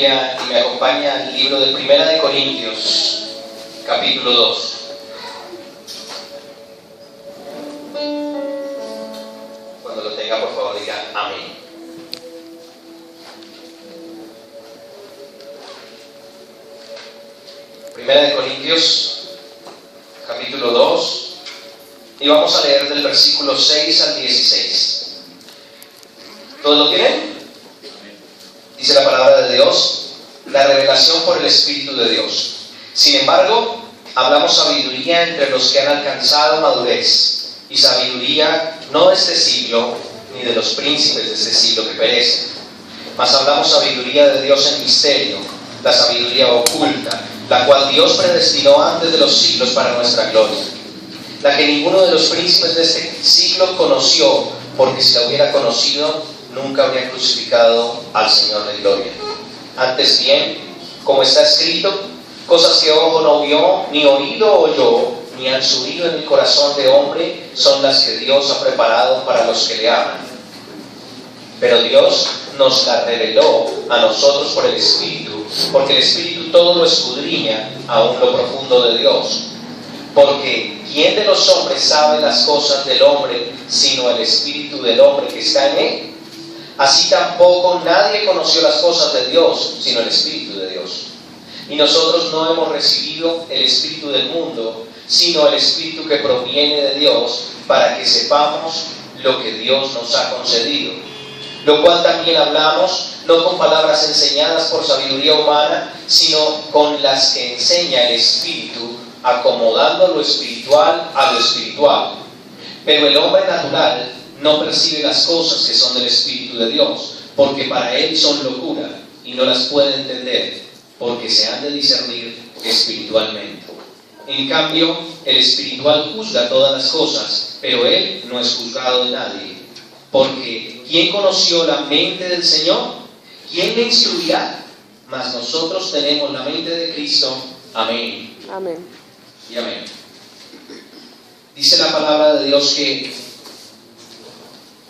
Biblia y me acompaña al libro de Primera de Corintios, capítulo 2. Cuando lo tenga, por favor, diga amén. Primera de Corintios, capítulo 2, y vamos a leer del versículo 6 al 16. ¿Todos lo tienen? Dice la palabra de Dios: la revelación por el Espíritu de Dios. Sin embargo, hablamos sabiduría entre los que han alcanzado madurez, y sabiduría no de este siglo, ni de los príncipes de este siglo que perecen, mas hablamos sabiduría de Dios en misterio, la sabiduría oculta, la cual Dios predestinó antes de los siglos para nuestra gloria, la que ninguno de los príncipes de este siglo conoció, porque si la hubiera conocido, nunca habría crucificado al Señor de gloria. Antes bien, como está escrito, cosas que ojo no vio, ni oído oyó, ni han subido en el corazón de hombre, son las que Dios ha preparado para los que le aman. Pero Dios nos la reveló a nosotros por el Espíritu, porque el Espíritu todo lo escudriña, aún lo profundo de Dios. Porque ¿quién de los hombres sabe las cosas del hombre, sino el Espíritu del hombre que está en él? Así tampoco nadie conoció las cosas de Dios, sino el Espíritu de Dios. Y nosotros no hemos recibido el Espíritu del mundo, sino el Espíritu que proviene de Dios, para que sepamos lo que Dios nos ha concedido. Lo cual también hablamos, no con palabras enseñadas por sabiduría humana, sino con las que enseña el Espíritu, acomodando lo espiritual a lo espiritual. Pero el hombre natural no percibe las cosas que son del Espíritu de Dios, porque para él son locura, y no las puede entender, porque se han de discernir espiritualmente. En cambio, el espiritual juzga todas las cosas, pero él no es juzgado de nadie. Porque ¿quién conoció la mente del Señor? ¿Quién le instruirá? Mas nosotros tenemos la mente de Cristo. Amén. Amén. Y amén. Dice la palabra de Dios que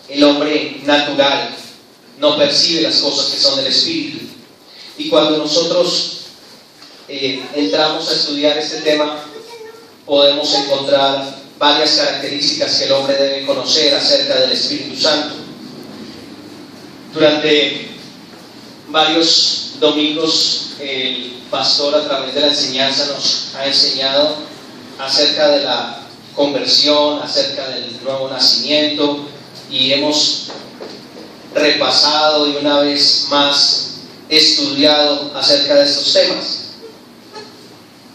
el hombre natural no percibe las cosas que son del Espíritu. Y cuando nosotros entramos a estudiar este tema, podemos encontrar varias características que el hombre debe conocer acerca del Espíritu Santo. Durante varios domingos, el pastor, a través de la enseñanza, nos ha enseñado acerca de la conversión, acerca del nuevo nacimiento, y hemos repasado y una vez más estudiado acerca de estos temas,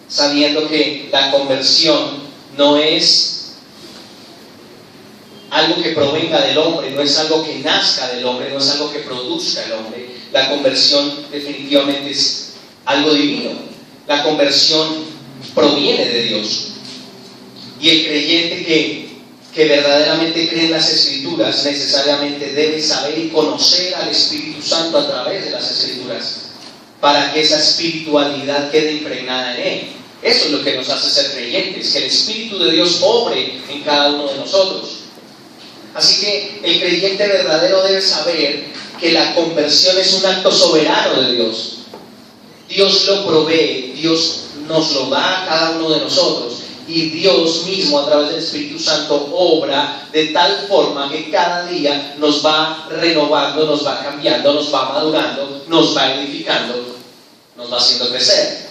sabiendo que la conversión no es algo que provenga del hombre, no es algo que nazca del hombre, no es algo que produzca el hombre. La conversión definitivamente es algo divino. La conversión proviene de Dios. Y el creyente que verdaderamente cree en las Escrituras necesariamente debe saber y conocer al Espíritu Santo a través de las Escrituras, para que esa espiritualidad quede impregnada en él. Eso es lo que nos hace ser creyentes, que el Espíritu de Dios obre en cada uno de nosotros. Así que el creyente verdadero debe saber que la conversión es un acto soberano de Dios. Dios lo provee, Dios nos lo da a cada uno de nosotros, y Dios mismo a través del Espíritu Santo obra de tal forma que cada día nos va renovando, nos va cambiando, nos va madurando, nos va edificando, nos va haciendo crecer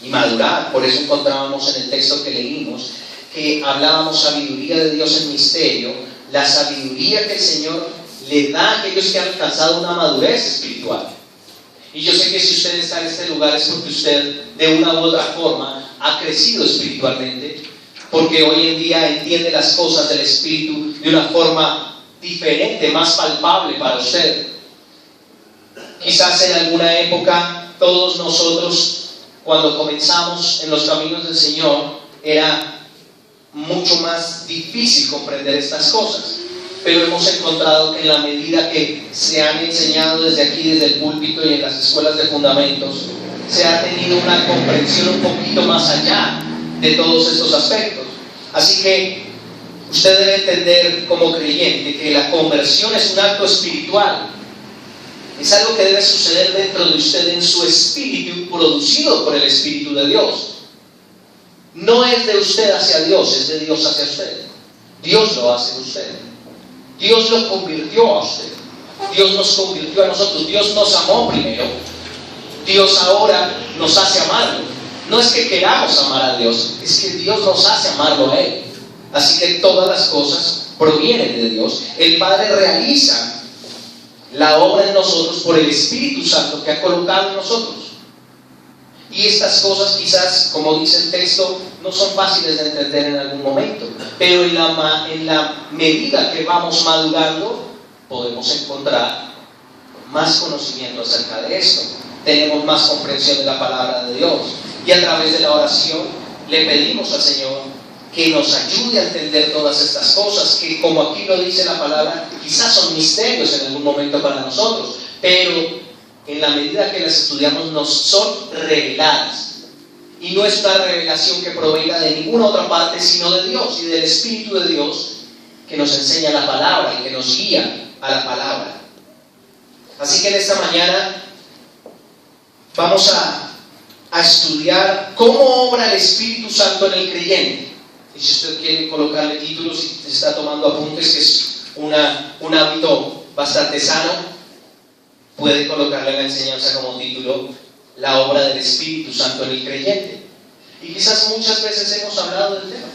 y madurar. Por eso encontrábamos en el texto que leímos que hablábamos sabiduría de Dios en misterio, la sabiduría que el Señor le da a aquellos que han alcanzado una madurez espiritual. Y yo sé que si usted está en este lugar es porque usted de una u otra forma ha crecido espiritualmente, porque hoy en día entiende las cosas del Espíritu de una forma diferente, más palpable para usted. Quizás en alguna época todos nosotros, cuando comenzamos en los caminos del Señor, era mucho más difícil comprender estas cosas, pero hemos encontrado que en la medida que se han enseñado desde aquí, desde el púlpito y en las escuelas de fundamentos, se ha tenido una comprensión un poquito más allá de todos estos aspectos. Así que usted debe entender como creyente que la conversión es un acto espiritual, Es algo que debe suceder dentro de usted, en su espíritu, producido por el Espíritu de Dios. No es de usted hacia Dios, es de Dios hacia usted. Dios lo hace en usted. Dios lo convirtió a usted. Dios nos convirtió a nosotros. Dios nos amó primero. Dios ahora nos hace amarlo. No es que queramos amar a Dios, es que Dios nos hace amarlo a Él. Así que todas las cosas provienen de Dios. El Padre realiza la obra en nosotros por el Espíritu Santo que ha colocado en nosotros. Y estas cosas quizás, como dice el texto, no son fáciles de entender en algún momento, pero en la medida que vamos madurando, podemos encontrar más conocimiento acerca de esto. Tenemos más comprensión de la palabra de Dios. Y a través de la oración le pedimos al Señor que nos ayude a entender todas estas cosas, que como aquí lo dice la palabra, quizás son misterios en algún momento para nosotros, pero en la medida que las estudiamos nos son reveladas. Y no es una revelación que provenga de ninguna otra parte, sino de Dios y del Espíritu de Dios que nos enseña la palabra y que nos guía a la palabra. Así que en esta mañana vamos a estudiar cómo obra el Espíritu Santo en el creyente. Y si usted quiere colocarle títulos y está tomando apuntes, que es un hábito bastante sano, puede colocarle en la enseñanza como título la obra del Espíritu Santo en el creyente. Y quizás muchas veces hemos hablado del tema,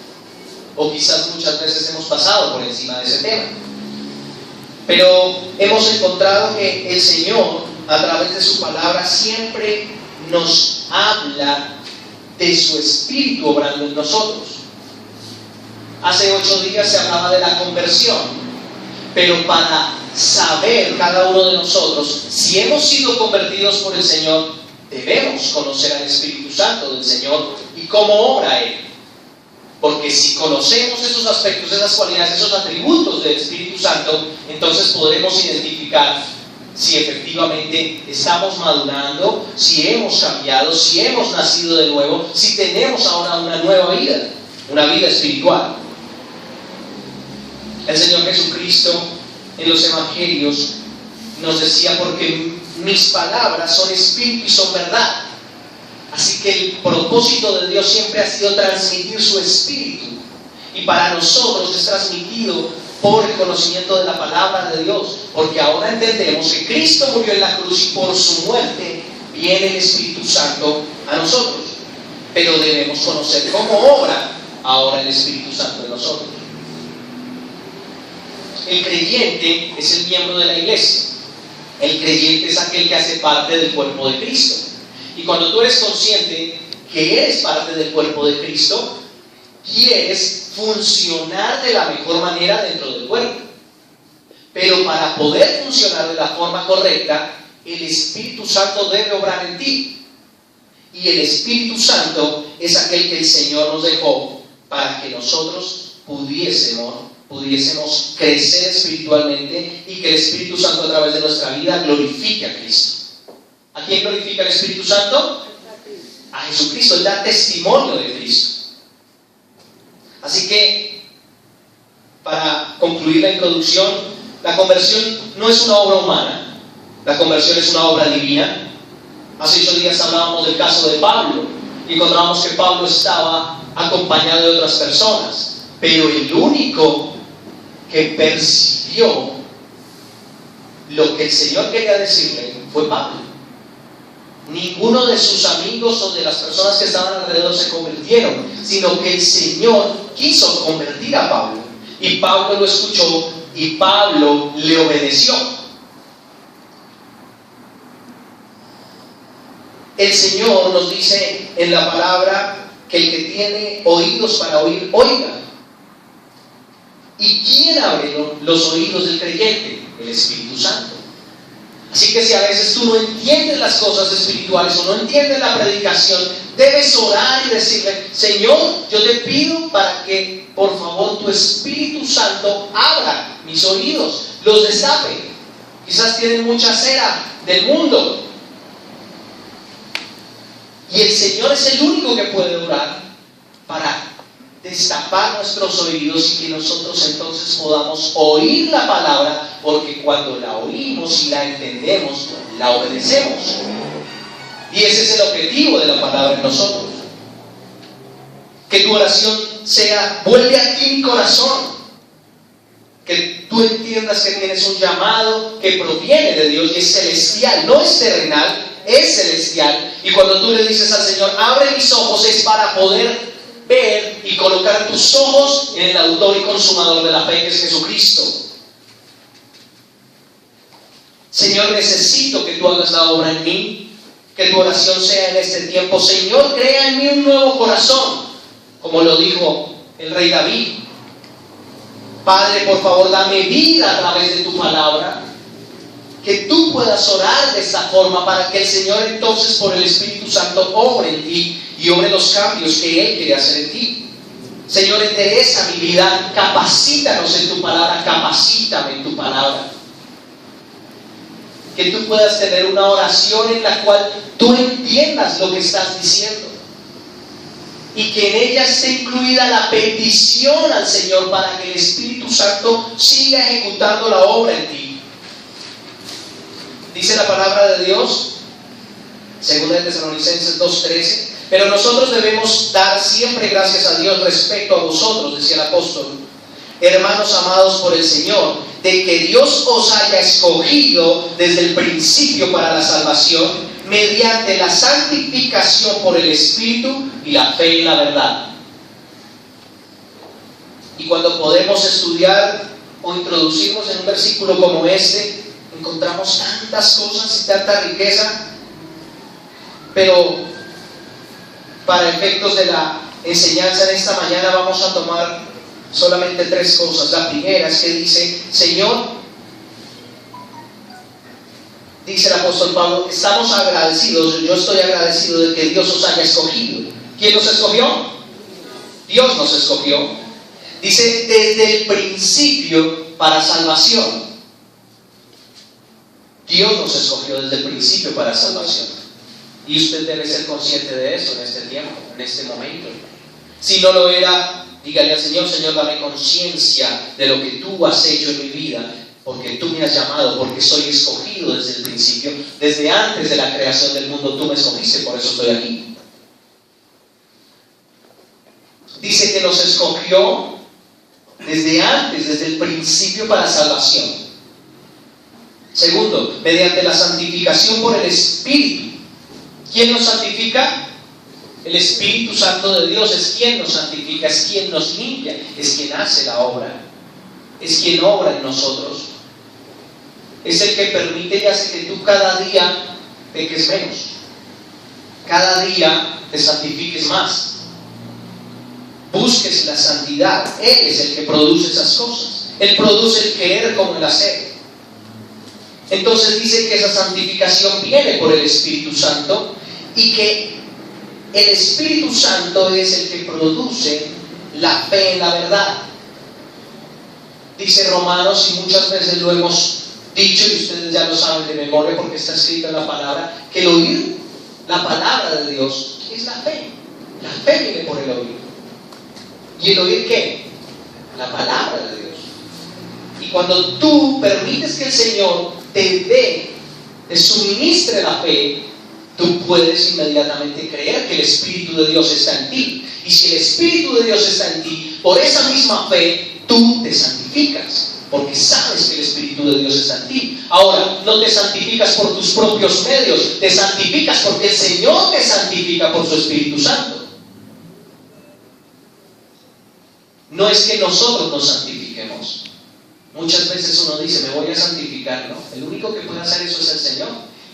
o quizás muchas veces hemos pasado por encima de ese tema, pero hemos encontrado que el Señor, a través de su palabra, siempre nos habla de su Espíritu obrando en nosotros. Hace 8 días se hablaba de la conversión, pero para saber cada uno de nosotros si hemos sido convertidos por el Señor, debemos conocer al Espíritu Santo del Señor y cómo obra Él. Porque si conocemos esos aspectos, esas cualidades, esos atributos del Espíritu Santo, entonces podremos identificar si efectivamente estamos madurando, si hemos cambiado, si hemos nacido de nuevo, si tenemos ahora una nueva vida, una vida espiritual. El Señor Jesucristo en los Evangelios nos decía: porque mis palabras son espíritu y son verdad. Así que el propósito de Dios siempre ha sido transmitir su espíritu, y para nosotros es transmitido por el conocimiento de la palabra de Dios, porque ahora entendemos que Cristo murió en la cruz y por su muerte viene el Espíritu Santo a nosotros. Pero debemos conocer cómo obra ahora el Espíritu Santo en nosotros. El creyente es el miembro de la iglesia. El creyente es aquel que hace parte del cuerpo de Cristo. Y cuando tú eres consciente que eres parte del cuerpo de Cristo, quieres funcionar de la mejor manera dentro del cuerpo. Pero para poder funcionar de la forma correcta, el Espíritu Santo debe obrar en ti. Y el Espíritu Santo es aquel que el Señor nos dejó para que nosotros pudiésemos crecer espiritualmente, y que el Espíritu Santo a través de nuestra vida glorifique a Cristo. ¿A quién glorifica el Espíritu Santo? A Jesucristo. Él da testimonio de Cristo. Así que, para concluir la introducción, la conversión no es una obra humana, la conversión es una obra divina. Hace 8 días hablábamos del caso de Pablo y encontramos que Pablo estaba acompañado de otras personas, pero el único que percibió lo que el Señor quería decirle fue Pablo. Ninguno de sus amigos o de las personas que estaban alrededor se convirtieron, sino que el Señor quiso convertir a Pablo, y Pablo lo escuchó y Pablo le obedeció. El Señor nos dice en la palabra que el que tiene oídos para oír, oiga. ¿Y quién abre los oídos del creyente? El Espíritu Santo. Así que si a veces tú no entiendes las cosas espirituales o no entiendes la predicación, debes orar y decirle: Señor, yo te pido para que por favor tu Espíritu Santo abra mis oídos, los destape. Quizás tienen mucha cera del mundo, y el Señor es el único que puede orar para destapar nuestros oídos y que nosotros entonces podamos oír la palabra, porque cuando la oímos y la entendemos, la obedecemos. Y ese es el objetivo de la palabra en nosotros. Que tu oración sea, vuelve a ti mi corazón. Que tú entiendas que tienes un llamado que proviene de Dios y es celestial, no es terrenal, es celestial. Y cuando tú le dices al Señor, abre mis ojos, es para poder ver y colocar tus ojos en el autor y consumador de la fe, que es Jesucristo. Señor, necesito que tú hagas la obra en mí, que tu oración sea en este tiempo. Señor, crea en mí un nuevo corazón, como lo dijo el rey David. Padre, por favor, dame vida a través de tu palabra, que tú puedas orar de esta forma para que el Señor entonces por el Espíritu Santo obre en ti y obre los cambios que Él quiere hacer en ti. Señor, endereza mi vida, capacítanos en tu palabra, capacítame en tu palabra. Que tú puedas tener una oración en la cual tú entiendas lo que estás diciendo y que en ella esté incluida la petición al Señor para que el Espíritu Santo siga ejecutando la obra en ti. Dice la palabra de Dios, 2 Tesalonicenses 2:13, pero nosotros debemos dar siempre gracias a Dios respecto a vosotros, decía el apóstol, hermanos amados por el Señor, de que Dios os haya escogido desde el principio para la salvación, mediante la santificación por el Espíritu y la fe y la verdad. Y cuando podemos estudiar o introducirnos en un versículo como este, encontramos tantas cosas y tanta riqueza, pero para efectos de la enseñanza en esta mañana vamos a tomar solamente 3 cosas. La primera es que dice, Señor, dice el apóstol Pablo, estamos agradecidos, yo estoy agradecido de que Dios os haya escogido. ¿Quién nos escogió? Dios nos escogió. Dice, desde el principio para salvación. Dios nos escogió desde el principio para salvación. Y usted debe ser consciente de eso en este tiempo, en este momento. Si no lo era, dígale al Señor, Señor, dame conciencia de lo que tú has hecho en mi vida, porque tú me has llamado, porque soy escogido desde el principio, desde antes de la creación del mundo, tú me escogiste, por eso estoy aquí. Dice que nos escogió desde antes, desde el principio para salvación. Segundo, mediante la santificación por el Espíritu. ¿Quién nos santifica? El Espíritu Santo de Dios es quien nos santifica, es quien nos limpia, es quien hace la obra, es quien obra en nosotros. Es el que permite y hace que tú cada día peques menos, cada día te santifiques más, busques la santidad. Él es el que produce esas cosas. Él produce el querer como el hacer. Entonces dice que esa santificación viene por el Espíritu Santo y que el Espíritu Santo es el que produce la fe en la verdad. Dice Romanos, y muchas veces lo hemos dicho y ustedes ya lo saben de memoria porque está escrito en la palabra, que el oír la palabra de Dios es la fe. La fe viene por el oír. ¿Y el oír qué? La palabra de Dios. Y cuando tú permites que el Señor te suministre la fe, tú puedes inmediatamente creer que el Espíritu de Dios está en ti. Y si el Espíritu de Dios está en ti, por esa misma fe, tú te santificas, porque sabes que el Espíritu de Dios está en ti. Ahora, no te santificas por tus propios medios, te santificas porque el Señor te santifica por su Espíritu Santo. No es que nosotros nos santifiquemos. Muchas veces uno dice, me voy a santificar. No, el único que puede hacer eso es el Señor.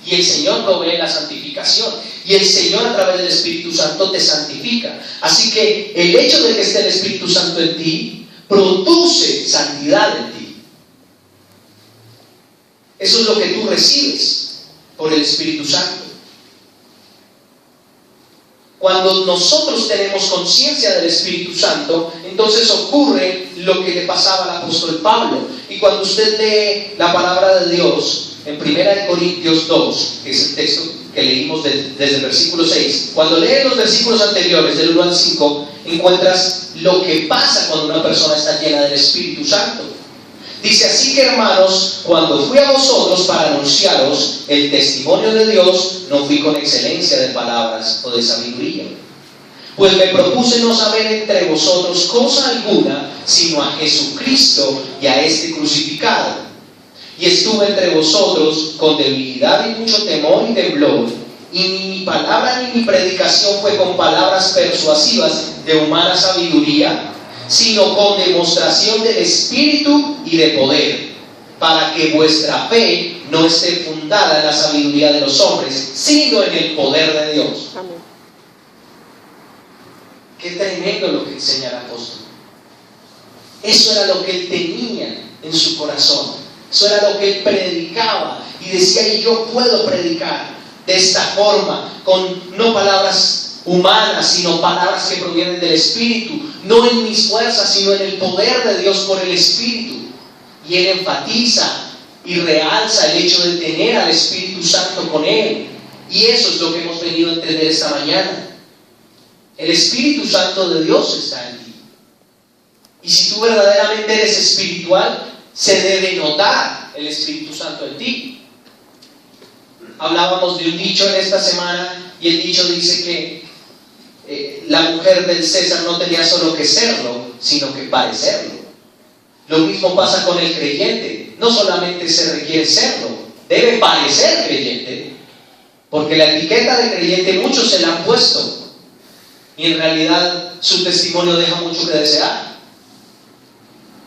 Y el Señor provee la santificación. Y el Señor a través del Espíritu Santo te santifica. Así que el hecho de que esté el Espíritu Santo en ti, produce santidad en ti. Eso es lo que tú recibes por el Espíritu Santo. Cuando nosotros tenemos conciencia del Espíritu Santo, entonces ocurre lo que le pasaba al apóstol Pablo. Y cuando usted lee la palabra de Dios en 1 Corintios 2, que es el texto que leímos desde el versículo 6, cuando lees los versículos anteriores, del 1 al 5, encuentras lo que pasa cuando una persona está llena del Espíritu Santo. Dice: así que, hermanos, cuando fui a vosotros para anunciaros el testimonio de Dios, no fui con excelencia de palabras o de sabiduría, pues me propuse no saber entre vosotros cosa alguna, sino a Jesucristo y a este crucificado. Y estuve entre vosotros con debilidad y mucho temor y temblor, y ni mi palabra ni mi predicación fue con palabras persuasivas de humana sabiduría, sino con demostración del Espíritu y de poder, para que vuestra fe no esté fundada en la sabiduría de los hombres, sino en el poder de Dios. Amén. Qué tremendo lo que enseña el apóstol. Eso era lo que él tenía en su corazón. Eso era lo que él predicaba. Y decía: y yo puedo predicar de esta forma, con no palabras humanas, sino palabras que provienen del Espíritu, no en mis fuerzas, sino en el poder de Dios por el Espíritu. Y él enfatiza y realza el hecho de tener al Espíritu Santo con él. Y eso es lo que hemos venido a entender esta mañana. El Espíritu Santo de Dios está en ti. Y si tú verdaderamente eres espiritual, se debe notar el Espíritu Santo en ti. Hablábamos de un dicho en esta semana, y el dicho dice que la mujer del César no tenía solo que serlo, sino que parecerlo. Lo mismo pasa con el creyente. No solamente se requiere serlo, debe parecer creyente, porque la etiqueta de creyente muchos se la han puesto, y en realidad su testimonio deja mucho que desear.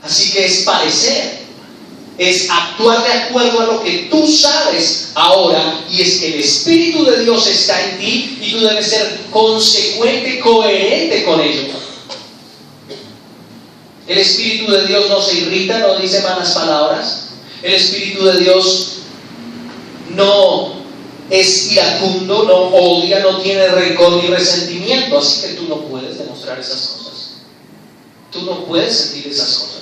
Así que es parecer, es actuar de acuerdo a lo que tú sabes ahora, y es que el Espíritu de Dios está en ti y tú debes ser consecuente, coherente con ello. El Espíritu de Dios no se irrita, no dice malas palabras. El Espíritu de Dios no es iracundo, no odia, no tiene rencor ni resentimiento. Así que tú no puedes demostrar esas cosas. Tú no puedes sentir esas cosas.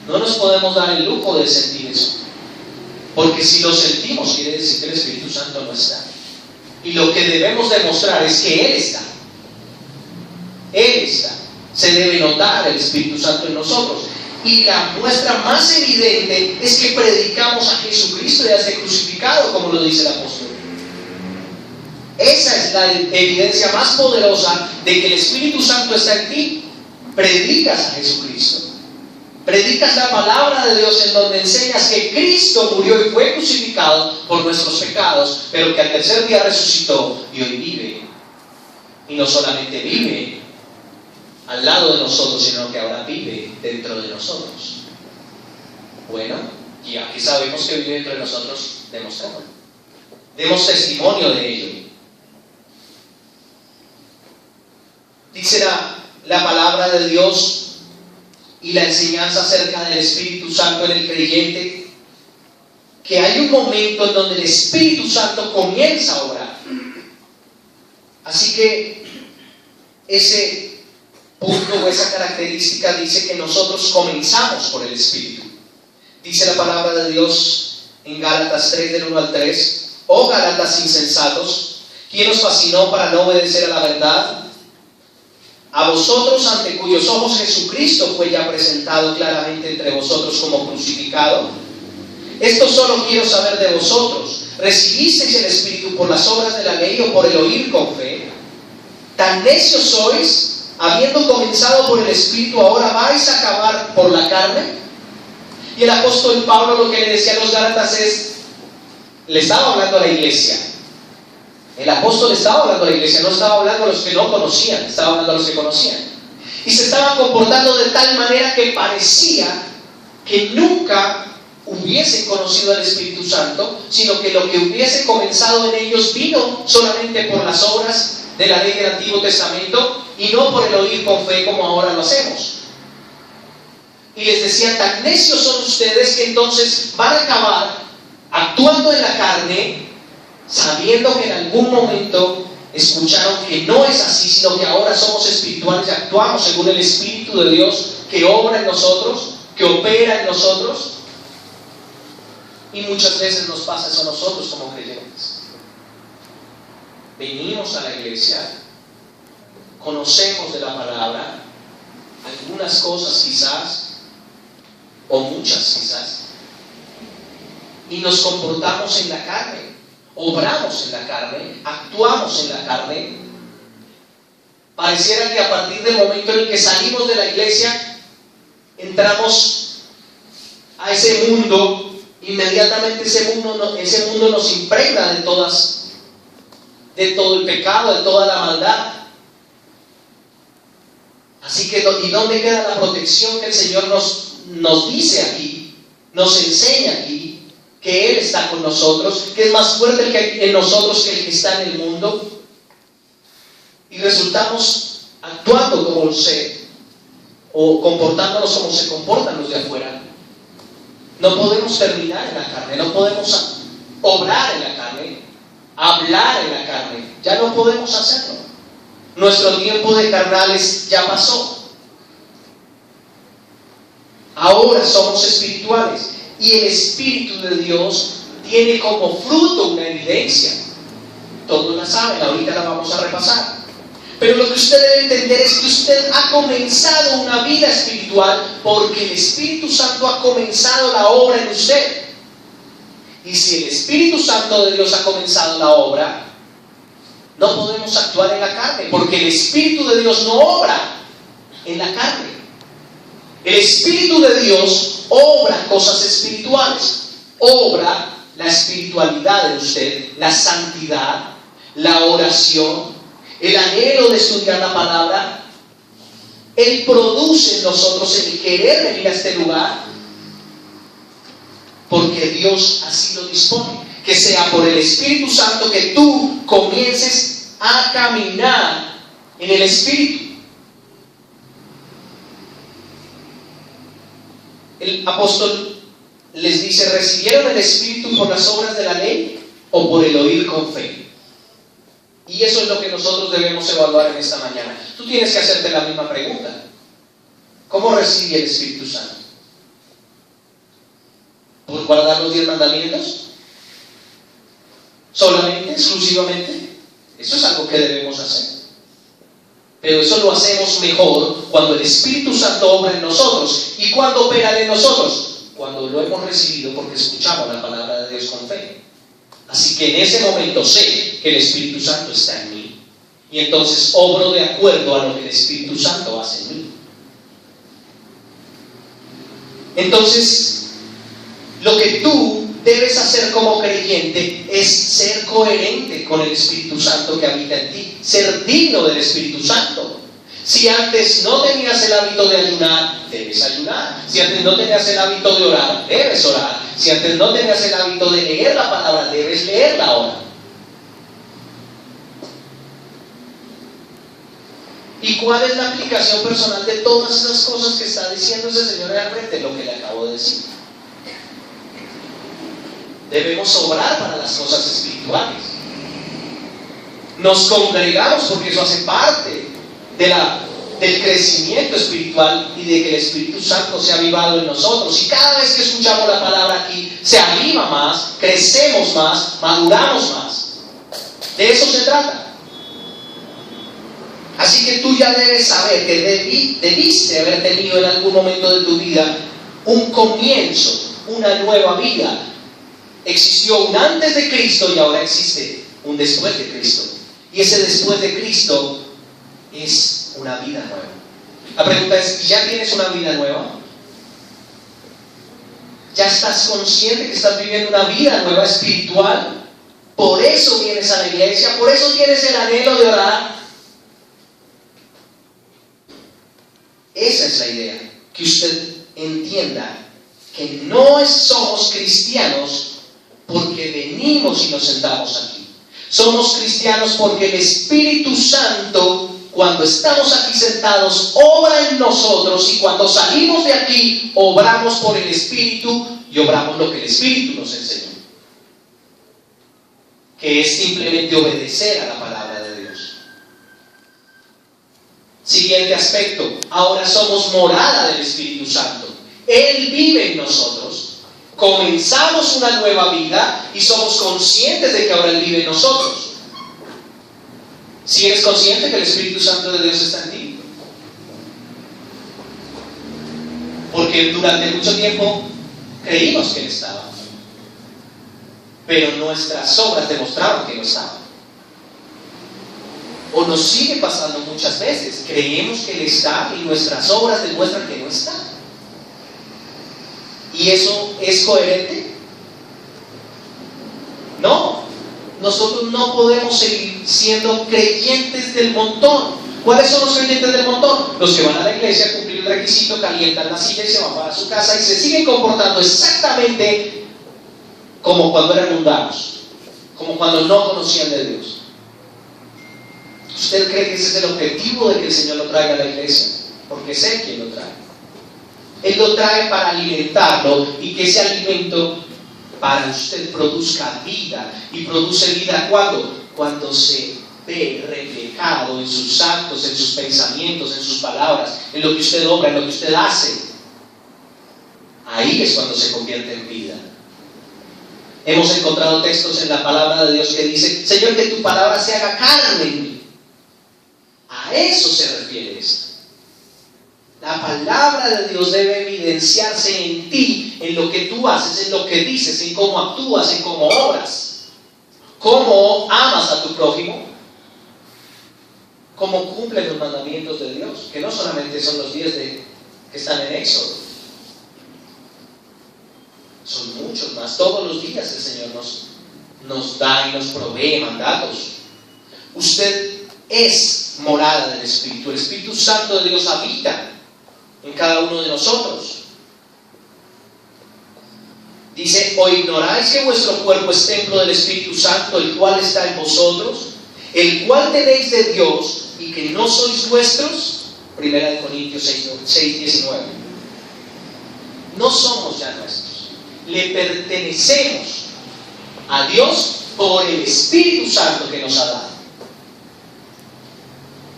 No nos podemos dar el lujo de sentir eso, porque si lo sentimos quiere decir que el Espíritu Santo no está. Y lo que debemos demostrar es que Él está. Él está. Se debe notar el Espíritu Santo en nosotros. Y la muestra más evidente es que predicamos a Jesucristo y a este crucificado, como lo dice el apóstol. Esa es la evidencia más poderosa de que el Espíritu Santo está en ti. Predicas a Jesucristo. Predicas la palabra de Dios, en donde enseñas que Cristo murió y fue crucificado por nuestros pecados, pero que al tercer día resucitó y hoy vive. Y no solamente vive al lado de nosotros, sino que ahora vive dentro de nosotros. Bueno, y aquí sabemos que vive dentro de nosotros, demostrémoslo. Demos testimonio de ello. Dice la palabra de Dios y la enseñanza acerca del Espíritu Santo en el creyente, que hay un momento en donde el Espíritu Santo comienza a orar. Así que ese punto o esa característica dice que nosotros comenzamos por el Espíritu. Dice la palabra de Dios en Gálatas 3, del 1 al 3: oh Gálatas insensatos, ¿quién os fascinó para no obedecer a la verdad? A vosotros, ante cuyos ojos Jesucristo fue ya presentado claramente entre vosotros como crucificado. Esto solo quiero saber de vosotros: ¿recibisteis el Espíritu por las obras de la ley o por el oír con fe? ¿Tan necios sois? Habiendo comenzado por el Espíritu, ¿ahora vais a acabar por la carne? Y el apóstol Pablo lo que le decía a los Gálatas le estaba hablando a la iglesia. El apóstol estaba hablando a la iglesia, no estaba hablando a los que no conocían, estaba hablando a los que conocían. Y se estaban comportando de tal manera que parecía que nunca hubiesen conocido al Espíritu Santo, sino que lo que hubiese comenzado en ellos vino solamente por las obras de la ley del Antiguo Testamento y no por el oír con fe como ahora lo hacemos. Y les decía: tan necios son ustedes que entonces van a acabar actuando en la carne, sabiendo que en algún momento escucharon que no es así, sino que ahora somos espirituales y actuamos según el Espíritu de Dios que obra en nosotros, que opera en nosotros. Y muchas veces nos pasa eso a nosotros como creyentes. Venimos a la iglesia, conocemos de la palabra, algunas cosas quizás, o muchas quizás, y nos comportamos en la carne, obramos en la carne, actuamos en la carne. Pareciera que a partir del momento en el que salimos de la iglesia, entramos a ese mundo, inmediatamente ese mundo nos impregna de todo el pecado, de toda la maldad. Así que, ¿y dónde queda la protección que el Señor nos dice aquí, nos enseña aquí, que Él está con nosotros, que es más fuerte el que en nosotros que el que está en el mundo? Y resultamos actuando como o comportándonos como se comportan los de afuera. No podemos terminar en la carne, no podemos obrar en la carne, hablar en la carne, ya no podemos hacerlo. Nuestro tiempo de carnales ya pasó. Ahora somos espirituales y el Espíritu de Dios tiene como fruto una evidencia. Todos la saben, ahorita la vamos a repasar. Pero lo que usted debe entender es que usted ha comenzado una vida espiritual porque el Espíritu Santo ha comenzado la obra en usted. Y si el Espíritu Santo de Dios ha comenzado la obra, no podemos actuar en la carne, porque el Espíritu de Dios no obra en la carne. El Espíritu de Dios obra cosas espirituales, obra la espiritualidad de usted, la santidad, la oración, el anhelo de estudiar la palabra. Él produce en nosotros el querer venir a este lugar, porque Dios así lo dispone. Que sea por el Espíritu Santo que tú comiences a caminar en el Espíritu. El apóstol les dice: ¿recibieron el Espíritu por las obras de la ley o por el oír con fe? Y eso es lo que nosotros debemos evaluar en esta mañana. Tú tienes que hacerte la misma pregunta: ¿cómo recibe el Espíritu Santo? ¿Por guardar los 10 mandamientos? ¿Solamente? ¿Exclusivamente? Eso es algo que debemos hacer. Pero eso lo hacemos mejor cuando el Espíritu Santo obra en nosotros. ¿Y cuándo opera en nosotros? Cuando lo hemos recibido, porque escuchamos la palabra de Dios con fe. Así que en ese momento sé que el Espíritu Santo está en mí, y entonces obro de acuerdo a lo que el Espíritu Santo hace en mí. Entonces, lo que tú debes hacer como creyente es ser coherente con el Espíritu Santo que habita en ti, ser digno del Espíritu Santo. Si antes no tenías el hábito de ayunar, debes ayunar. Si antes no tenías el hábito de orar, debes orar. Si antes no tenías el hábito de leer la palabra, debes leerla ahora. ¿Y cuál es la aplicación personal de todas esas cosas que está diciendo ese señor al frente? Lo que le acabo de decir. Debemos obrar para las cosas espirituales. Nos congregamos porque eso hace parte del crecimiento espiritual y de que el Espíritu Santo sea avivado en nosotros. Y cada vez que escuchamos la palabra aquí, se aviva más, crecemos más, maduramos más. De eso se trata. Así que tú ya debes saber que debiste haber tenido en algún momento de tu vida un comienzo, una nueva vida. Existió un antes de Cristo y ahora existe un después de Cristo. Y ese después de Cristo es una vida nueva. La pregunta es: ¿ya tienes una vida nueva? ¿Ya estás consciente que estás viviendo una vida nueva espiritual? Por eso vienes a la iglesia, por eso tienes el anhelo de orar. Esa es la idea, que usted entienda que no somos cristianos porque venimos y nos sentamos aquí. Somos cristianos porque el Espíritu Santo, cuando estamos aquí sentados, obra en nosotros, y cuando salimos de aquí, obramos por el Espíritu y obramos lo que el Espíritu nos enseñó, que es simplemente obedecer a la palabra de Dios. Siguiente aspecto: ahora somos morada del Espíritu Santo. Él vive en nosotros. Comenzamos una nueva vida y somos conscientes de que ahora Él vive en nosotros. Si eres consciente que el Espíritu Santo de Dios está en ti, Porque durante mucho tiempo creímos que Él estaba, pero nuestras obras demostraron que no estaba. O nos sigue pasando muchas veces, creemos que Él está y nuestras obras demuestran que no está. ¿Y eso es coherente? No. Nosotros no podemos seguir siendo creyentes del montón. ¿Cuáles son los creyentes del montón? Los que van a la iglesia a cumplir el requisito, calientan la silla y se van para su casa y se siguen comportando exactamente como cuando eran mundanos, como cuando no conocían de Dios. ¿Usted cree que ese es el objetivo de que el Señor lo traiga a la iglesia? Porque es Él quien lo trae. Él lo trae para alimentarlo y que ese alimento para usted produzca vida. ¿Y produce vida cuándo? Cuando se ve reflejado en sus actos, en sus pensamientos, en sus palabras, en lo que usted obra, en lo que usted hace. Ahí es cuando se convierte en vida. Hemos encontrado textos en la palabra de Dios que dice: Señor, que tu palabra se haga carne en mí. A eso se refiere esto. La palabra de Dios debe evidenciarse en ti, en lo que tú haces, en lo que dices, en cómo actúas, en cómo obras, cómo amas a tu prójimo, cómo cumples los mandamientos de Dios, que no solamente son los 10 que están en Éxodo, son muchos más. Todos los días el Señor nos da y nos provee mandatos. Usted es morada del Espíritu. El Espíritu Santo de Dios habita en cada uno de nosotros. Dice: ¿o ignoráis que vuestro cuerpo es templo del Espíritu Santo, el cual está en vosotros, el cual tenéis de Dios, y que no sois vuestros? 1 Corintios 6:19. No somos ya nuestros, le pertenecemos a Dios por el Espíritu Santo que nos ha dado.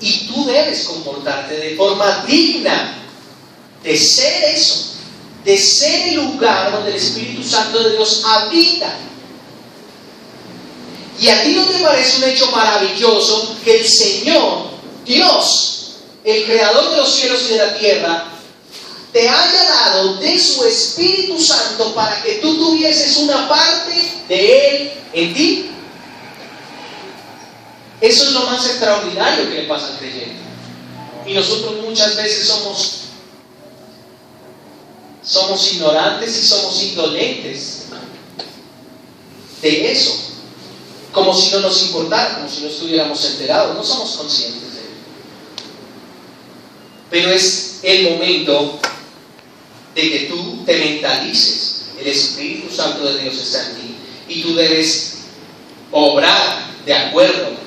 Y tú debes comportarte de forma digna de ser eso, de ser el lugar donde el Espíritu Santo de Dios habita. ¿Y a ti no te parece un hecho maravilloso que el Señor, Dios, el creador de los cielos y de la tierra, te haya dado de su Espíritu Santo para que tú tuvieses una parte de Él en ti? Eso es lo más extraordinario que le pasa al creyente. Y nosotros muchas veces somos ignorantes y somos indolentes de eso, como si no nos importara, como si no estuviéramos enterados. No somos conscientes de ello. Pero es el momento de que tú te mentalices. El Espíritu Santo de Dios está en ti y tú debes obrar de acuerdo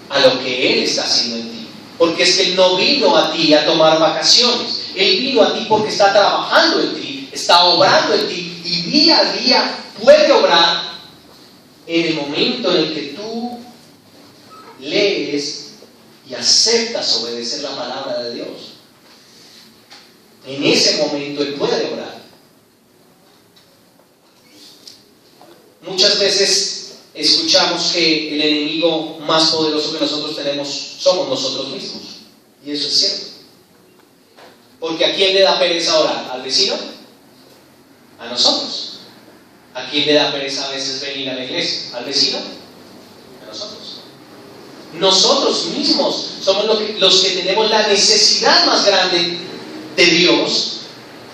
a lo que Él está haciendo en ti. Porque es que Él no vino a ti a tomar vacaciones. Él vino a ti porque está trabajando en ti, está obrando en ti, y día a día puede obrar en el momento en el que tú lees y aceptas obedecer la palabra de Dios. En ese momento Él puede obrar. Muchas veces escuchamos que el enemigo más poderoso que nosotros tenemos somos nosotros mismos. Y eso es cierto. Porque ¿a quién le da pereza orar? ¿Al vecino? A nosotros. ¿A quién le da pereza a veces venir a la iglesia? ¿Al vecino? A nosotros. Nosotros mismos somos los que tenemos la necesidad más grande de Dios,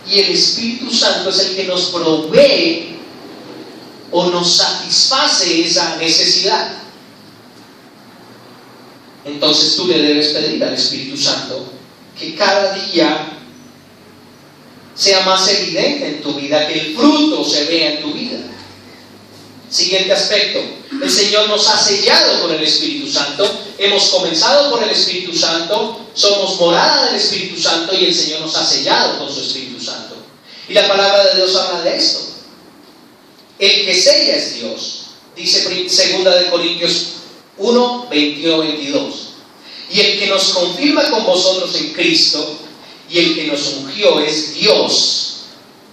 y el Espíritu Santo es el que nos provee o nos satisface esa necesidad. Entonces tú le debes pedir al Espíritu Santo que cada día sea más evidente en tu vida, que el fruto se vea en tu vida. Siguiente aspecto: el Señor nos ha sellado con el Espíritu Santo. Hemos comenzado por el Espíritu Santo, somos morada del Espíritu Santo, y el Señor nos ha sellado con su Espíritu Santo. Y la palabra de Dios habla de esto. El que sella es Dios. Dice 2 Corintios 1, 21-22. Y el que nos confirma con vosotros en Cristo y el que nos ungió es Dios,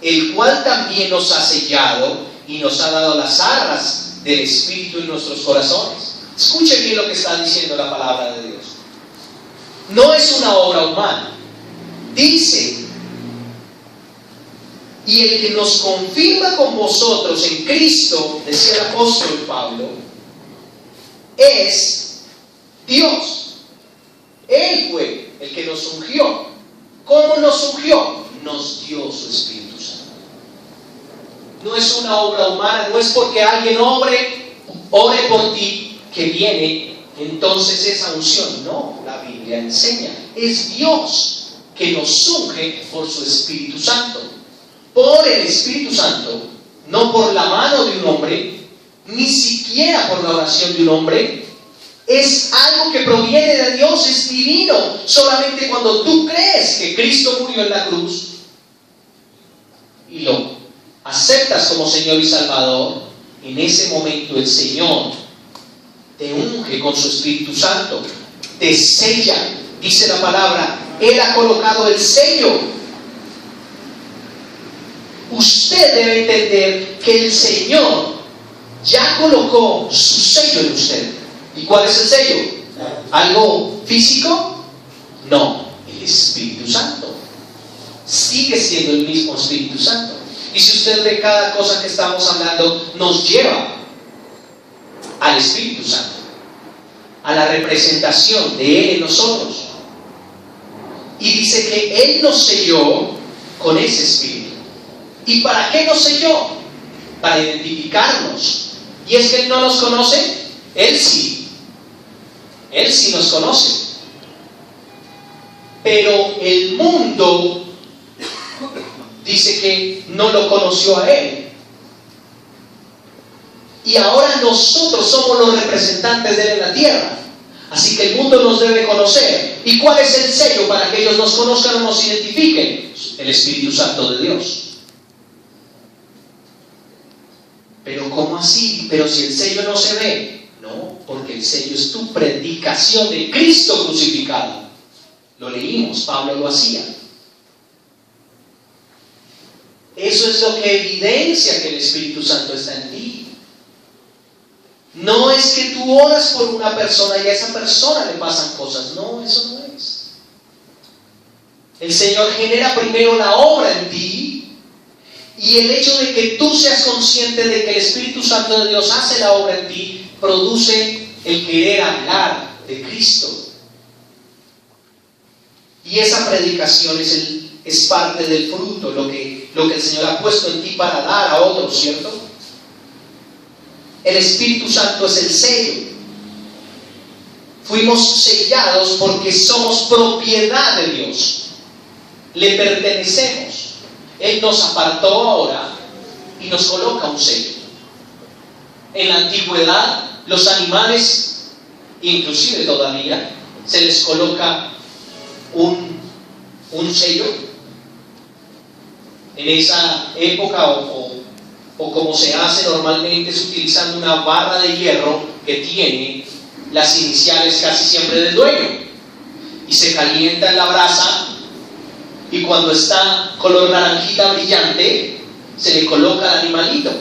el cual también nos ha sellado y nos ha dado las arras del Espíritu en nuestros corazones. Escuche bien lo que está diciendo la palabra de Dios. No es una obra humana. Dice Y el que nos confirma con vosotros en Cristo, decía el apóstol Pablo, es Dios. Él fue el que nos ungió. ¿Cómo nos ungió? Nos dio su Espíritu Santo. No es una obra humana, no es porque alguien ore por ti que viene entonces esa unción. No, la Biblia enseña, es Dios que nos unge por su Espíritu Santo. Por el Espíritu Santo, no por la mano de un hombre, ni siquiera por la oración de un hombre. Es algo que proviene de Dios, es divino. Solamente cuando tú crees que Cristo murió en la cruz y lo aceptas como Señor y Salvador, en ese momento el Señor te unge con su Espíritu Santo, te sella. Dice la palabra, Él ha colocado el sello. Usted debe entender que el Señor ya colocó su sello en usted. ¿Y cuál es el sello? ¿Algo físico? No, el Espíritu Santo. Sigue siendo el mismo Espíritu Santo. Y si usted ve, cada cosa que estamos hablando nos lleva al Espíritu Santo, a la representación de Él en nosotros. Y dice que Él nos selló con ese Espíritu. ¿Y para qué nos selló? Para identificarnos. ¿Y es que Él no nos conoce? Él sí. Él sí nos conoce. Pero el mundo dice que no lo conoció a Él. Y ahora nosotros somos los representantes de Él en la tierra. Así que el mundo nos debe conocer. ¿Y cuál es el sello para que ellos nos conozcan o nos identifiquen? El Espíritu Santo de Dios. Pero ¿cómo así? Pero si el sello no se ve. No, porque el sello es tu predicación de Cristo crucificado. Lo leímos, Pablo lo hacía. Eso es lo que evidencia que el Espíritu Santo está en ti. No es que tú oras por una persona y a esa persona le pasan cosas. No, eso no es. El Señor genera primero la obra en ti, y el hecho de que tú seas consciente de que el Espíritu Santo de Dios hace la obra en ti, produce el querer hablar de Cristo. Y esa predicación es parte del fruto, lo que el Señor ha puesto en ti para dar a otros, ¿cierto? El Espíritu Santo es el sello. Fuimos sellados porque somos propiedad de Dios. Le pertenecemos. Él nos apartó ahora y nos coloca un sello. En la antigüedad, los animales, inclusive todavía, se les coloca un sello. En esa época, o como se hace normalmente, es utilizando una barra de hierro que tiene las iniciales casi siempre del dueño, y se calienta en la brasa, y cuando está color naranjita brillante se le coloca al animalito.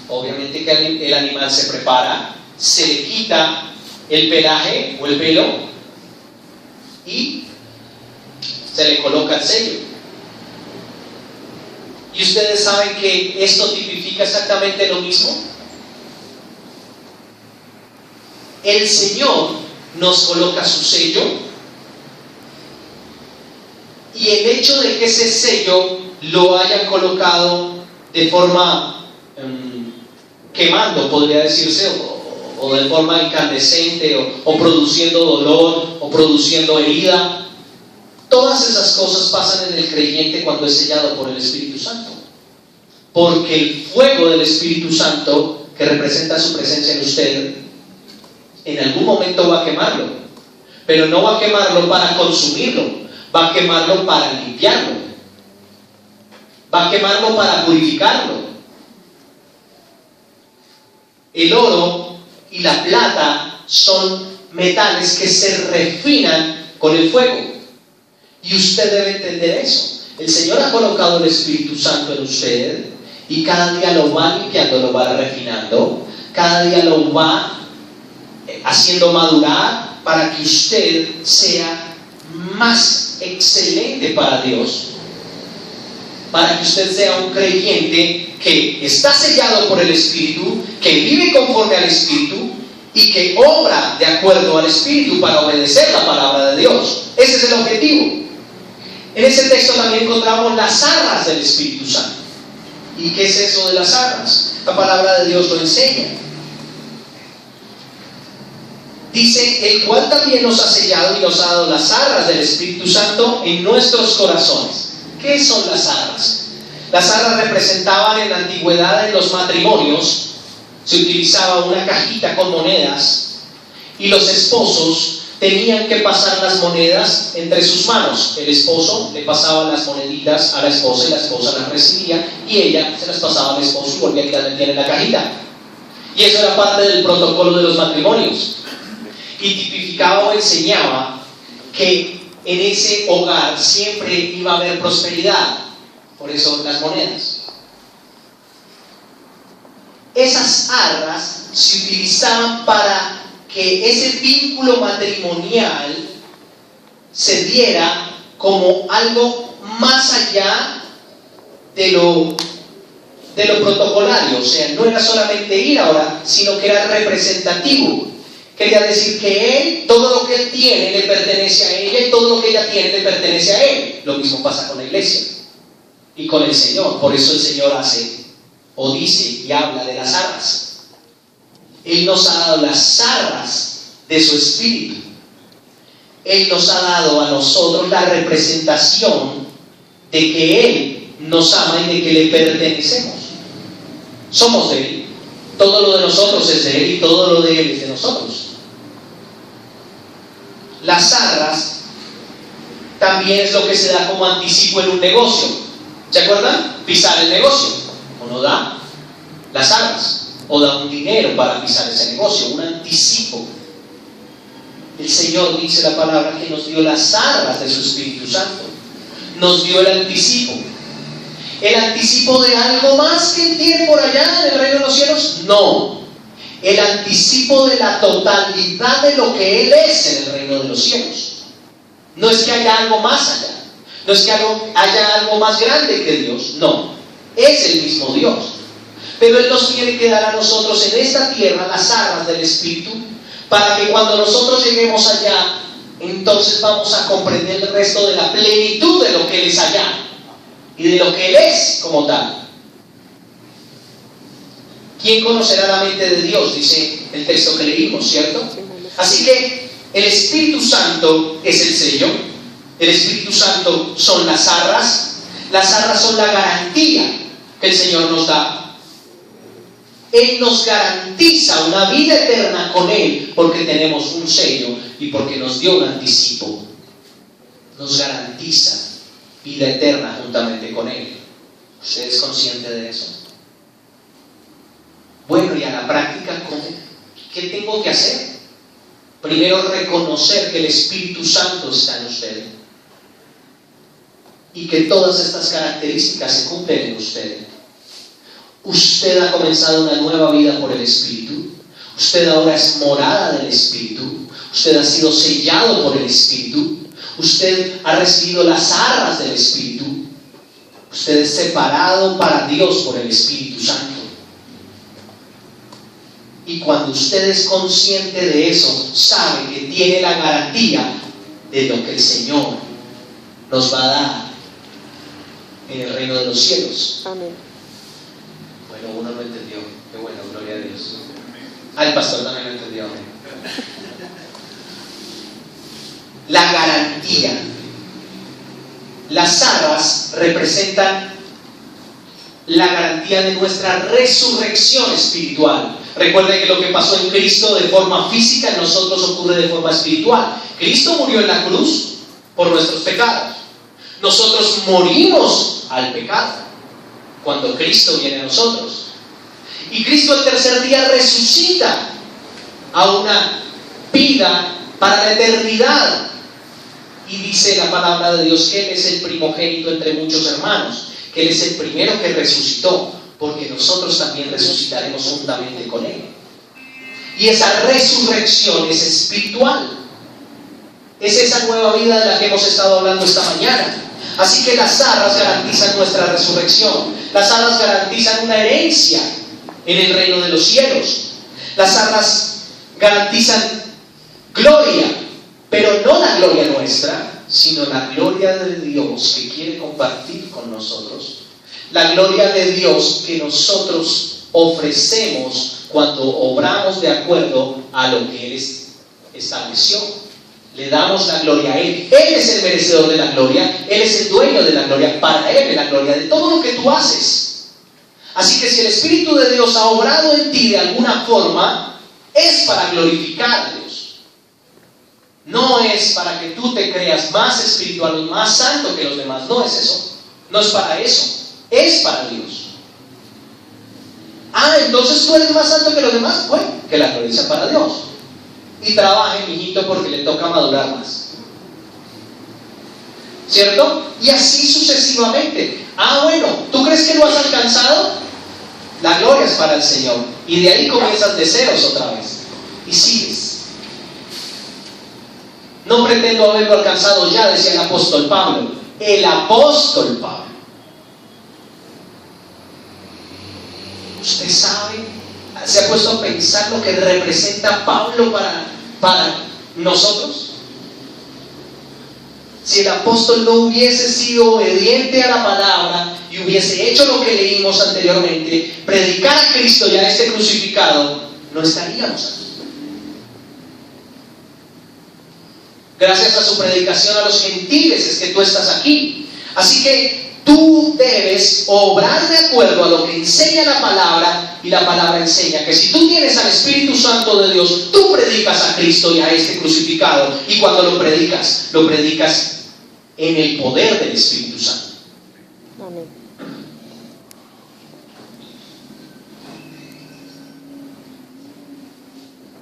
Obviamente que el animal se prepara, se le quita el pelaje o el pelo y se le coloca el sello. ¿Y ustedes saben que esto tipifica exactamente lo mismo? El Señor nos coloca su sello, y el hecho de que ese sello lo hayan colocado de forma quemando, podría decirse, o de forma incandescente, o produciendo dolor, o produciendo herida, todas esas cosas pasan en el creyente cuando es sellado por el Espíritu Santo. Porque el fuego del Espíritu Santo, que representa su presencia en usted, en algún momento va a quemarlo. Pero no va a quemarlo para consumirlo, va a quemarlo para limpiarlo, va a quemarlo para purificarlo. El oro y la plata son metales que se refinan con el fuego. Y usted debe entender eso. El Señor ha colocado el Espíritu Santo en usted, y cada día lo va limpiando, lo va refinando, cada día lo va haciendo madurar para que usted sea más excelente para Dios. para que usted sea un creyente que está sellado por el Espíritu, que vive conforme al Espíritu y que obra de acuerdo al Espíritu para obedecer la palabra de Dios. Ese es el objetivo. En ese texto también encontramos las arras del Espíritu Santo. ¿Y qué es eso de las arras? La palabra de Dios lo enseña. Dice, el cual también nos ha sellado y nos ha dado las arras del Espíritu Santo en nuestros corazones. ¿Qué son las arras? Las arras representaban en la antigüedad en los matrimonios. Se utilizaba una cajita con monedas y los esposos tenían que pasar las monedas entre sus manos. El esposo le pasaba las moneditas a la esposa y la esposa las recibía y ella se las pasaba al esposo y volvía a quedar en la cajita. Y eso era parte del protocolo de los matrimonios. Y tipificaba o enseñaba que en ese hogar siempre iba a haber prosperidad. Por eso las monedas. Esas arras se utilizaban para que ese vínculo matrimonial se diera como algo más allá de lo protocolario. O sea, no era solamente ir ahora, sino que era representativo. Quería decir que él, todo lo que él tiene le pertenece a ella y todo lo que ella tiene le pertenece a él. Lo mismo pasa con la iglesia y con el Señor. Por eso el Señor hace o dice y habla de las arras. Él nos ha dado las arras de su Espíritu. Él nos ha dado a nosotros la representación de que Él nos ama y de que le pertenecemos. Somos de Él. Todo lo de nosotros es de Él y todo lo de Él es de nosotros. Las arras también es lo que se da como anticipo en un negocio. ¿Se acuerdan? Pisar el negocio. Uno da las arras o da un dinero para pisar ese negocio, un anticipo. El Señor dice la palabra que nos dio las arras de su Espíritu Santo. Nos dio el anticipo. ¿El anticipo de algo más que Él tiene por allá en el reino de los cielos? No. El anticipo de la totalidad de lo que Él es en el reino de los cielos. No es que haya algo más allá. No es que haya algo más grande que Dios. No. Es el mismo Dios. Pero Él nos tiene que dar a nosotros en esta tierra las arras del Espíritu para que cuando nosotros lleguemos allá, entonces vamos a comprender el resto de la plenitud de lo que Él es allá y de lo que Él es como tal. ¿Quién conocerá la mente de Dios? Dice el texto que leímos, ¿cierto? Así que el Espíritu Santo es el sello. El Espíritu Santo son las arras. Las arras son la garantía que el Señor nos da. Él nos garantiza una vida eterna con Él porque tenemos un sello y porque nos dio un anticipo. Nos garantiza vida eterna juntamente con Él. ¿Usted es consciente de eso? Bueno, y a la práctica, ¿cómo? ¿Qué tengo que hacer? Primero, reconocer que el Espíritu Santo está en usted y que todas estas características se cumplen en usted. Usted ha comenzado una nueva vida por el Espíritu. Usted ahora es morada del Espíritu. Usted ha sido sellado por el Espíritu. Usted ha recibido las arras del Espíritu. Usted es separado para Dios por el Espíritu Santo. Y cuando usted es consciente de eso, sabe que tiene la garantía de lo que el Señor nos va a dar en el reino de los cielos. Amén. Bueno, uno lo entendió. Qué bueno, gloria a Dios. El pastor también lo entendió. La garantía. Las arras representan la garantía de nuestra resurrección espiritual. Recuerden que lo que pasó en Cristo de forma física en nosotros ocurre de forma espiritual. Cristo murió en la cruz por nuestros pecados. Nosotros morimos al pecado cuando Cristo viene a nosotros. Y Cristo el tercer día resucita a una vida para la eternidad. Y dice la palabra de Dios que Él es el primogénito entre muchos hermanos, que Él es el primero que resucitó, porque nosotros también resucitaremos juntamente con Él. Y esa resurrección es espiritual. Es esa nueva vida de la que hemos estado hablando esta mañana. Así que las arras garantizan nuestra resurrección. Las arras garantizan una herencia en el reino de los cielos. Las arras garantizan gloria, pero no la gloria nuestra, sino la gloria de Dios que quiere compartir con nosotros. La gloria de Dios que nosotros ofrecemos cuando obramos de acuerdo a lo que Él estableció. Le damos la gloria a Él. Él es el merecedor de la gloria. Él es el dueño de la gloria. Para Él es la gloria de todo lo que tú haces. Así que si el Espíritu de Dios ha obrado en ti de alguna forma, es para glorificar a Dios. No es para que tú te creas más espiritual o más santo que los demás. No es eso. No es para eso. Es para Dios. Entonces tú eres más santo que los demás. Bueno, que la gloria sea para Dios. Y trabaje, mijito, porque le toca madurar más. ¿Cierto? Y así sucesivamente. Bueno, ¿tú crees que lo has alcanzado? La gloria es para el Señor. Y de ahí comienzas de ceros otra vez. Y sigues. No pretendo haberlo alcanzado ya, decía el apóstol Pablo. El apóstol Pablo. ¿Usted sabe? ¿Se ha puesto a pensar lo que representa Pablo para nosotros? Si el apóstol no hubiese sido obediente a la palabra y hubiese hecho lo que leímos anteriormente, predicar a Cristo y a este crucificado, no estaríamos aquí. Gracias a su predicación a los gentiles es que tú estás aquí. Así que tú debes obrar de acuerdo a lo que enseña la palabra, y la palabra enseña que si tú tienes al Espíritu Santo de Dios, tú predicas a Cristo y a este crucificado, y cuando lo predicas en el poder del Espíritu Santo. Amén.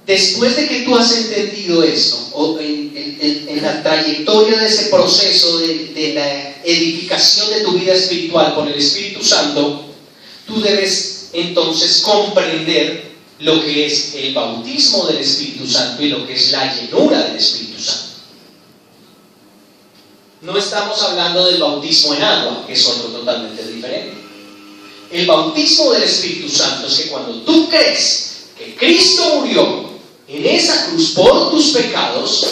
Después de que tú has entendido esto, o en la trayectoria de ese proceso de la edificación de tu vida espiritual por el Espíritu Santo, tú debes entonces comprender lo que es el bautismo del Espíritu Santo y lo que es la llenura del Espíritu Santo. No estamos hablando del bautismo en agua, que es otro totalmente diferente. El bautismo del Espíritu Santo es que cuando tú crees que Cristo murió en esa cruz por tus pecados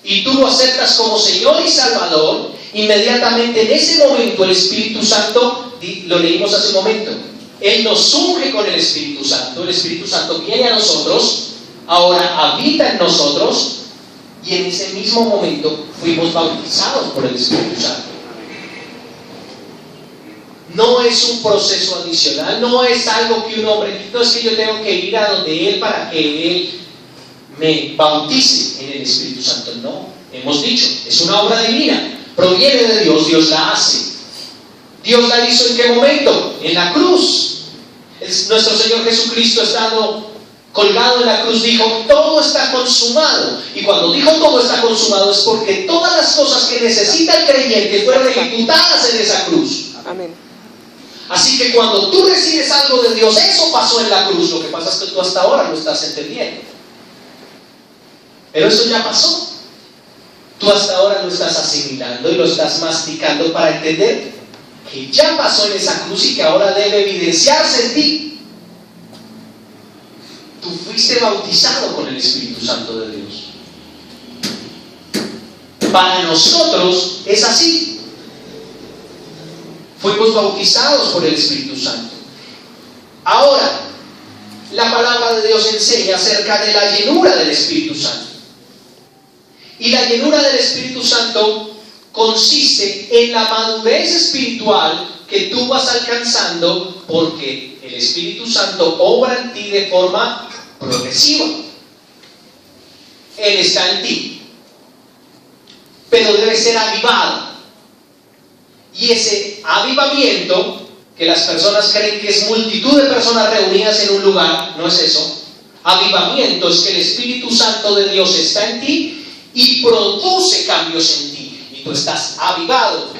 y tú lo aceptas como Señor y Salvador, inmediatamente en ese momento el Espíritu Santo, lo leímos hace un momento, Él nos unge con el Espíritu Santo viene a nosotros, ahora habita en nosotros, y en ese mismo momento fuimos bautizados por el Espíritu Santo. No es un proceso adicional, no es algo que un hombre, no es que yo tengo que ir a donde Él para que Él me bautice en el Espíritu Santo. No, hemos dicho, es una obra divina, proviene de Dios, Dios la hace. ¿Dios la hizo en qué momento? En la cruz. Nuestro Señor Jesucristo, estando colgado en la cruz, dijo: todo está consumado. Y cuando dijo todo está consumado, es porque todas las cosas que necesita el creyente fueron ejecutadas en esa cruz. Amén. Así que cuando tú recibes algo de Dios, eso pasó en la cruz. Lo que pasa es que tú hasta ahora lo estás entendiendo, pero eso ya pasó. Tú hasta ahora lo estás asimilando y lo estás masticando para entender que ya pasó en esa cruz y que ahora debe evidenciarse en ti. Tú fuiste bautizado con el Espíritu Santo de Dios. Para nosotros es así. Fuimos bautizados por el Espíritu Santo. Ahora, la palabra de Dios enseña acerca de la llenura del Espíritu Santo. Y la llenura del Espíritu Santo consiste en la madurez espiritual que tú vas alcanzando, porque el Espíritu Santo obra en ti de forma progresiva. Él está en ti, pero debe ser avivado. Y ese avivamiento, que las personas creen que es multitud de personas reunidas en un lugar, no es eso. Avivamiento es que el Espíritu Santo de Dios está en ti y produce cambios en ti, y tú estás avivado.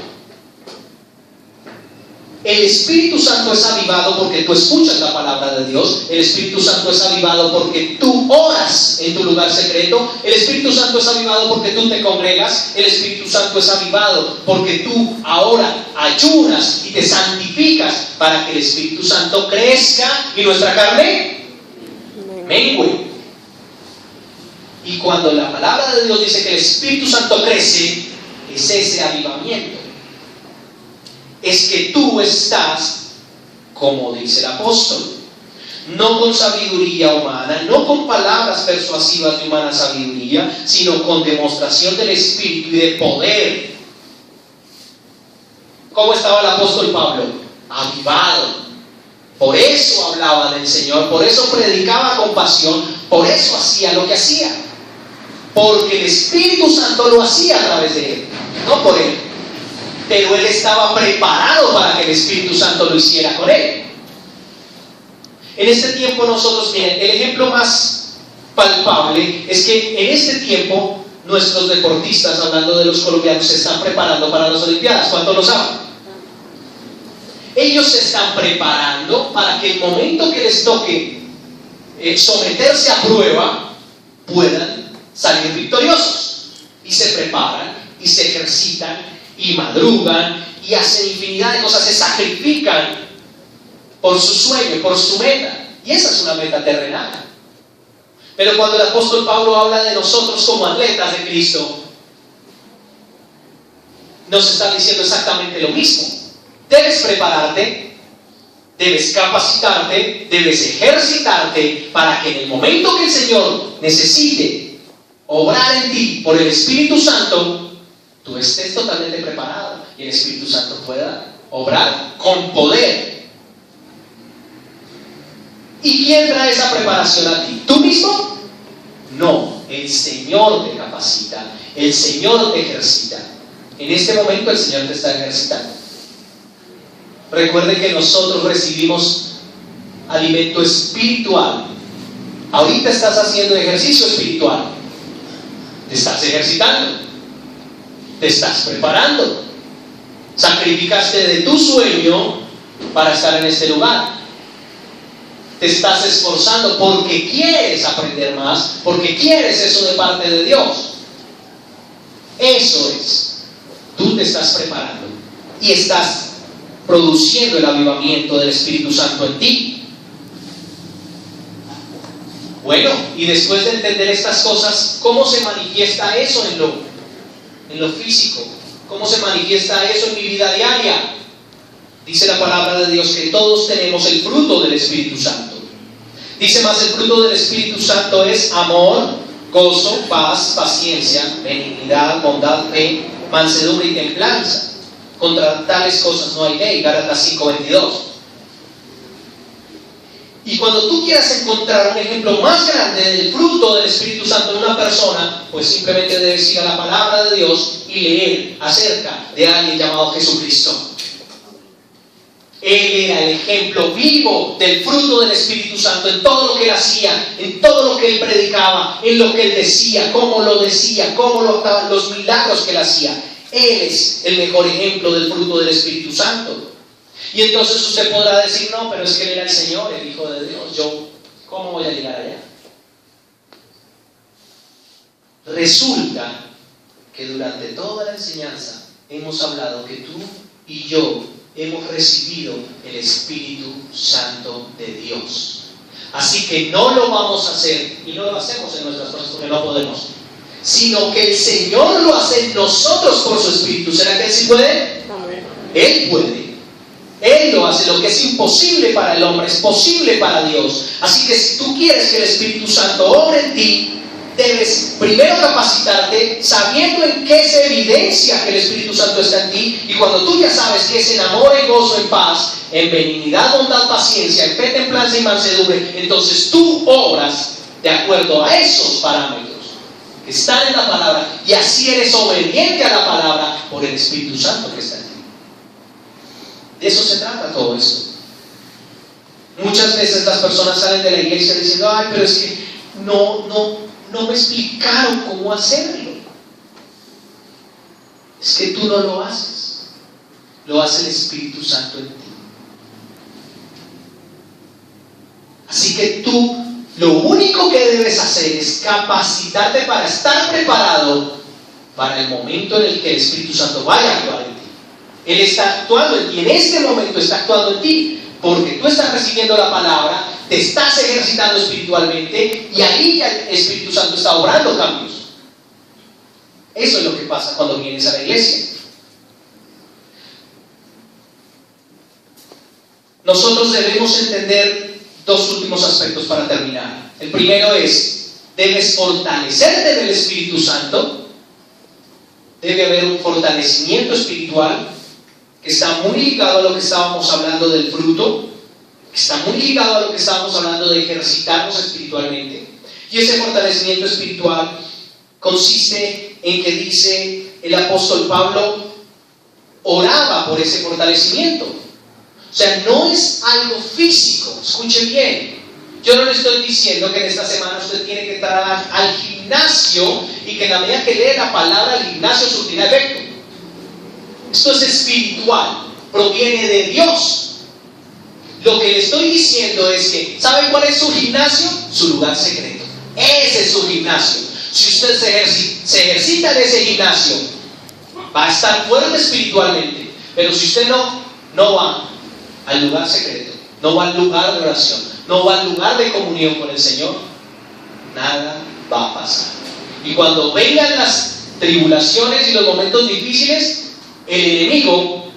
El Espíritu Santo es avivado porque tú escuchas la palabra de Dios. El Espíritu Santo es avivado porque tú oras en tu lugar secreto. El Espíritu Santo es avivado porque tú te congregas. El Espíritu Santo es avivado porque tú ahora ayunas y te santificas para que el Espíritu Santo crezca y nuestra carne mengue. Y cuando la palabra de Dios dice que el Espíritu Santo crece, es ese avivamiento. Es que tú estás, como dice el apóstol, no con sabiduría humana, no con palabras persuasivas de humana sabiduría, sino con demostración del Espíritu y de poder. ¿Cómo estaba el apóstol Pablo? Avivado. Por eso hablaba del Señor, por eso predicaba con pasión, por eso hacía lo que hacía. Porque el Espíritu Santo lo hacía a través de él, no por él. Pero él estaba preparado para que el Espíritu Santo lo hiciera con él. En este tiempo nosotros, miren, el ejemplo más palpable es que en este tiempo nuestros deportistas, hablando de los colombianos, se están preparando para las Olimpiadas. ¿Cuántos lo saben? Ellos se están preparando para que el momento que les toque someterse a prueba, puedan salir victoriosos. Y se preparan, y se ejercitan, y madrugan, y hacen infinidad de cosas, se sacrifican por su sueño, por su meta. Y esa es una meta terrenal. Pero cuando el apóstol Pablo habla de nosotros como atletas de Cristo, nos está diciendo exactamente lo mismo. Debes prepararte, debes capacitarte, debes ejercitarte para que en el momento que el Señor necesite obrar en ti por el Espíritu Santo, tú estés totalmente preparado y el Espíritu Santo pueda obrar con poder. ¿Y quién trae esa preparación a ti? ¿Tú mismo? No, el Señor te capacita, el Señor te ejercita. En este momento el Señor te está ejercitando. Recuerde que nosotros recibimos alimento espiritual. Ahorita estás haciendo ejercicio espiritual. Te estás ejercitando. Te estás preparando. Sacrificaste de tu sueño para estar en este lugar. Te estás esforzando porque quieres aprender más, porque quieres eso de parte de Dios. Eso es. Tú te estás preparando y estás produciendo el avivamiento del Espíritu Santo en ti. Bueno, y después de entender estas cosas, ¿cómo se manifiesta eso en lo físico? ¿Cómo se manifiesta eso en mi vida diaria? Dice la palabra de Dios que todos tenemos el fruto del Espíritu Santo. Dice más, el fruto del Espíritu Santo es amor, gozo, paz, paciencia, benignidad, bondad, fe, mansedumbre y templanza. Contra tales cosas no hay ley. Gálatas 5:22. Y cuando tú quieras encontrar un ejemplo más grande del fruto del Espíritu Santo en una persona, pues simplemente debes ir a la palabra de Dios y leer acerca de alguien llamado Jesucristo. Él era el ejemplo vivo del fruto del Espíritu Santo en todo lo que él hacía, en todo lo que él predicaba, en lo que él decía, cómo lo decía, los milagros que él hacía. Él es el mejor ejemplo del fruto del Espíritu Santo. Y entonces usted podrá decir, no, pero es que él era el Señor, el Hijo de Dios. Yo, ¿cómo voy a llegar allá? Resulta que durante toda la enseñanza hemos hablado que tú y yo hemos recibido el Espíritu Santo de Dios. Así que no lo vamos a hacer, y no lo hacemos en nuestras fuerzas porque no podemos, sino que el Señor lo hace en nosotros por su Espíritu. ¿Será que Él sí puede? Él puede. Él lo hace. Lo que es imposible para el hombre es posible para Dios. Así que si tú quieres que el Espíritu Santo obre en ti, debes primero capacitarte sabiendo en qué se evidencia que el Espíritu Santo está en ti. Y cuando tú ya sabes que es en amor, en gozo, en paz, en benignidad, bondad, paciencia, en fe, templanza y mansedumbre, entonces tú obras de acuerdo a esos parámetros que están en la palabra, y así eres obediente a la palabra por el Espíritu Santo que está en ti. De eso se trata todo esto. Muchas veces las personas salen de la iglesia diciendo, ay, pero es que no me explicaron cómo hacerlo. Es que tú no lo haces, lo hace el Espíritu Santo en ti. Así que tú lo único que debes hacer es capacitarte para estar preparado para el momento en el que el Espíritu Santo vaya a actuar en ti. Él está actuando en ti, en este momento está actuando en ti, porque tú estás recibiendo la palabra, te estás ejercitando espiritualmente y ahí ya el Espíritu Santo está obrando cambios. Eso es lo que pasa cuando vienes a la iglesia. Nosotros debemos entender dos últimos aspectos para terminar. El primero es, debes fortalecerte en el Espíritu Santo. Debe haber un fortalecimiento espiritual que está muy ligado a lo que estábamos hablando del fruto, que está muy ligado a lo que estábamos hablando de ejercitarnos espiritualmente. Y ese fortalecimiento espiritual consiste en que dice el apóstol Pablo, oraba por ese fortalecimiento. O sea, no es algo físico, escuche bien. Yo no le estoy diciendo que en esta semana usted tiene que entrar al gimnasio y que en la medida que lee la palabra el gimnasio surtirá efecto. Esto es espiritual, proviene de Dios. Lo que le estoy diciendo es que, ¿saben cuál es su gimnasio? Su lugar secreto. Ese es su gimnasio. Si usted se ejercita en ese gimnasio, va a estar fuerte espiritualmente. Pero si usted no va al lugar secreto, no va al lugar de oración, no va al lugar de comunión con el Señor, nada va a pasar. Y cuando vengan las tribulaciones y los momentos difíciles, el enemigo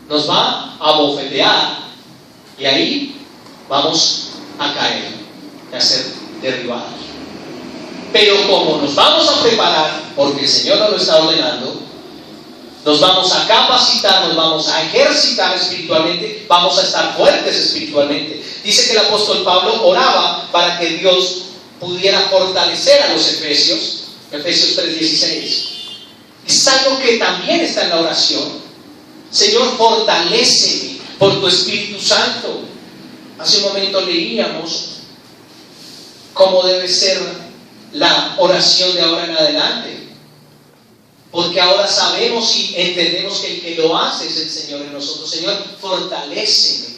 nos va a bofetear y ahí vamos a caer y a ser derribados. Pero como nos vamos a preparar, porque el Señor nos lo está ordenando, nos vamos a capacitar, nos vamos a ejercitar espiritualmente, vamos a estar fuertes espiritualmente. Dice que el apóstol Pablo oraba para que Dios pudiera fortalecer a los Efesios, Efesios 3:16. Es algo que también está en la oración. Señor, fortaléceme por tu Espíritu Santo. Hace un momento leíamos cómo debe ser la oración de ahora en adelante. Porque ahora sabemos y entendemos que el que lo hace es el Señor en nosotros. Señor, fortaléceme.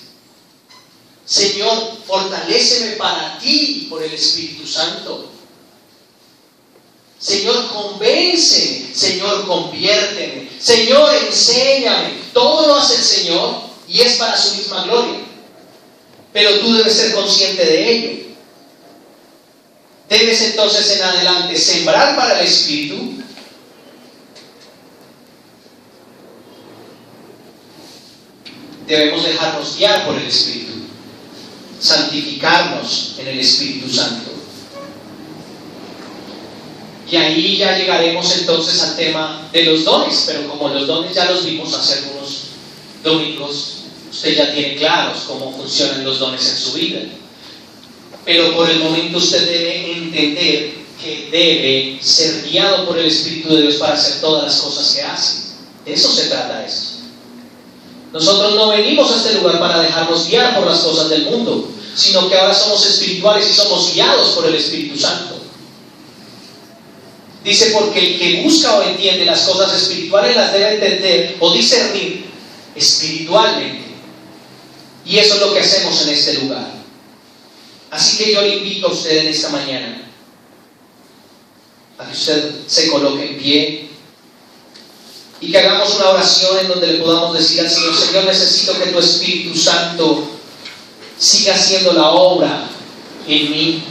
Señor, fortaléceme para ti por el Espíritu Santo. Señor, convénceme. Señor, conviérteme. Señor, enséñame. Todo lo hace el Señor y es para su misma gloria. Pero tú debes ser consciente de ello. Debes entonces en adelante sembrar para el Espíritu. Debemos dejarnos guiar por el Espíritu, santificarnos en el Espíritu Santo. Y ahí ya llegaremos entonces al tema de los dones, pero como los dones ya los vimos hace algunos domingos, usted ya tiene claros cómo funcionan los dones en su vida. Pero por el momento usted debe entender que debe ser guiado por el Espíritu de Dios para hacer todas las cosas que hace. De eso se trata esto. Nosotros no venimos a este lugar para dejarnos guiar por las cosas del mundo, sino que ahora somos espirituales y somos guiados por el Espíritu Santo. Dice, porque el que busca o entiende las cosas espirituales las debe entender o discernir espiritualmente. Y eso es lo que hacemos en este lugar. Así que yo le invito a usted en esta mañana a que usted se coloque en pie y que hagamos una oración en donde le podamos decir al Señor: Señor, necesito que tu Espíritu Santo siga haciendo la obra en mí.